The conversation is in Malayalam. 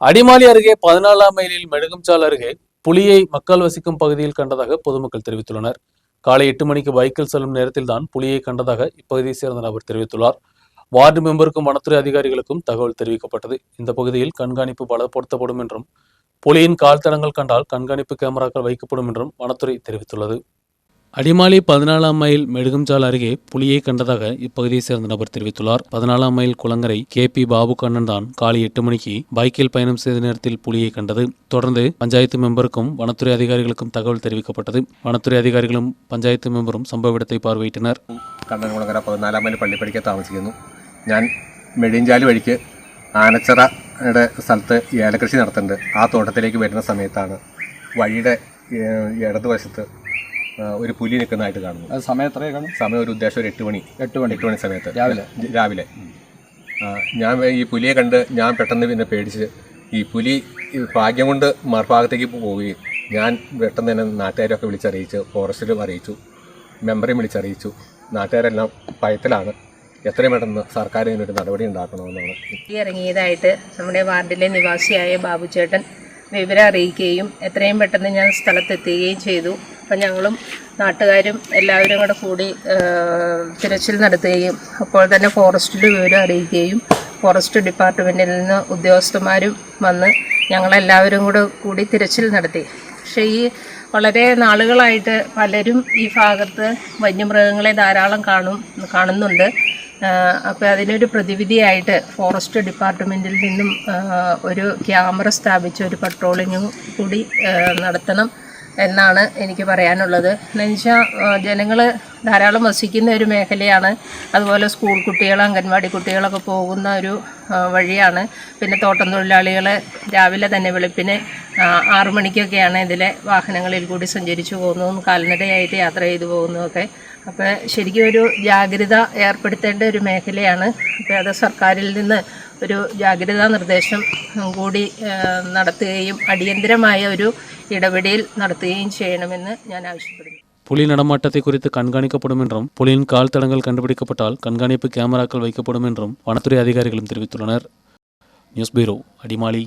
அடிமாலி அருகே 14ஆம் மைலில் மெழுகும்சால் அருகே புலியை மக்கள் வசிக்கும் பகுதியில் கண்டதாக பொதுமக்கள் தெரிவித்துள்ளனர். காலை 8 மணிக்கு பைக்கில் செல்லும் நேரத்தில்தான் புலியை கண்டதாக இப்பகுதியை சேர்ந்த நபர் தெரிவித்துள்ளார். வார்டு மெம்பருக்கும் வனத்துறை அதிகாரிகளுக்கும் தகவல் தெரிவிக்கப்பட்டது. இந்த பகுதியில் கண்காணிப்பு பலப்படுத்தப்படும் என்றும் புலியின் கால் தடங்கள் கண்டால் கண்காணிப்பு கேமராக்கள் வைக்கப்படும் என்றும் வனத்துறை தெரிவித்துள்ளது. அடிமாலி 14ஆம் மைல் மெழுகும்சால் அருகே புலியை கண்டதாக இப்பகுதியை சேர்ந்த நபர் தெரிவித்துள்ளார். 14ஆம் மைல் குளங்கரை KP பாபு கண்ணன் தான் காலை 8 மணிக்கு பைக்கில் பயணம் செய்த நேரத்தில் புலியை கண்டது. தொடர்ந்து பஞ்சாயத்து மெம்பருக்கும் வனத்துறை அதிகாரிகளுக்கும் தகவல் தெரிவிக்கப்பட்டது. வனத்துறை அதிகாரிகளும் பஞ்சாயத்து மெம்பரும் സംഭവ இடத்தை பார்வையிட்டனர். കണ്ണൻകുളങ്ങര 14ആം മൈൽ പള്ളിപ്പടിക്ക് താമസിക്കുന്നു. ഞാൻ മെഴിഞ്ചാലി വഴിക്ക് ആനച്ചിറയുടെ സ്ഥലത്ത് ഏലകൃഷി നടത്തുന്നുണ്ട്. ആ തോട്ടത്തിലേക്ക് വരുന്ന സമയത്താണ് വഴിയുടെ ഇടതുവശത്ത് ഒരു പുലി നിൽക്കുന്നതായിട്ട് കാണുന്നു. അത് സമയം എത്രയാണ്? സമയം ഒരു ഉദ്ദേശം ഒരു 8 മണി സമയത്ത് രാവിലെ ഞാൻ ഈ പുലിയെ കണ്ട് ഞാൻ പെട്ടെന്ന് പിന്നെ പേടിച്ച് ഈ പുലി ഭാഗ്യം കൊണ്ട് മറുഭാഗത്തേക്ക് പോവുകയും ഞാൻ പെട്ടെന്ന് തന്നെ നാട്ടുകാരൊക്കെ വിളിച്ചറിയിച്ചു, ഫോറസ്റ്റിലും അറിയിച്ചു, മെമ്പറേയും വിളിച്ചറിയിച്ചു. നാട്ടുകാരെല്ലാം ഭയത്തിലാണ്. എത്രയും പെട്ടെന്ന് സർക്കാർ ഇതിനൊരു നടപടി ഉണ്ടാക്കണമെന്നാണ്. ഇറങ്ങിയതായിട്ട് നമ്മുടെ വാർഡിലെ നിവാസിയായ ബാബുചേട്ടൻ വിവരം അറിയിക്കുകയും എത്രയും പെട്ടെന്ന് ഞാൻ സ്ഥലത്തെത്തുകയും ചെയ്തു. അപ്പം ഞങ്ങളും നാട്ടുകാരും എല്ലാവരും കൂടെ കൂടി തിരച്ചിൽ നടത്തുകയും അപ്പോൾ തന്നെ ഫോറസ്റ്റിൽ വിവരം അറിയിക്കുകയും ഫോറസ്റ്റ് ഡിപ്പാർട്ട്മെൻറ്റിൽ നിന്ന് ഉദ്യോഗസ്ഥന്മാരും വന്ന് ഞങ്ങളെല്ലാവരും കൂടി തിരച്ചിൽ നടത്തി. പക്ഷേ ഈ വളരെ നാളുകളായിട്ട് പലരും ഈ ഭാഗത്ത് വന്യമൃഗങ്ങളെ ധാരാളം കാണുന്നുണ്ട്. അപ്പോൾ അതിനൊരു പ്രതിവിധിയായിട്ട് ഫോറസ്റ്റ് ഡിപ്പാർട്ട്മെൻറ്റിൽ നിന്നും ഒരു ക്യാമറ സ്ഥാപിച്ച് ഒരു പട്രോളിങ്ങും കൂടി നടത്തണം എന്നാണ് എനിക്ക് പറയാനുള്ളത്. എന്നുവെച്ചാൽ ജനങ്ങൾ ധാരാളം വസിക്കുന്ന ഒരു മേഖലയാണ്. അതുപോലെ സ്കൂൾ കുട്ടികൾ, അംഗൻവാടി കുട്ടികളൊക്കെ പോകുന്ന ഒരു വഴിയാണ്. പിന്നെ തോട്ടം തൊഴിലാളികൾ രാവിലെ തന്നെ വെളുപ്പിന് 6 മണിക്കൊക്കെയാണ് ഇതിലെ വാഹനങ്ങളിൽ കൂടി സഞ്ചരിച്ചു പോകുന്നതും കാൽനടയായിട്ട് യാത്ര ചെയ്തു പോകുന്നതൊക്കെ. അപ്പോൾ ശരിക്കും ഒരു ജാഗ്രത ഏർപ്പെടുത്തേണ്ട ഒരു മേഖലയാണ്. അപ്പോൾ അത് സർക്കാരിൽ നിന്ന് ഒരു ജാഗ്രതാ നിർദ്ദേശം കൂടി നടത്തുകയും അടിയന്തരമായ ഒരു ഇടപെടൽ നടത്തുകയും ചെയ്യണമെന്ന് ഞാൻ ആവശ്യപ്പെടുന്നു. புலி நடமாட்டத்தை குறித்து கண்காணிக்கப்படும் என்றும் புலியின் கால் தடங்கள் கண்டுபிடிக்கப்பட்டால் கண்காணிப்பு கேமராக்கள் வைக்கப்படும் என்றும் வனத்துறை அதிகாரிகளும் தெரிவித்துள்ளனர். News bureau, Adimali.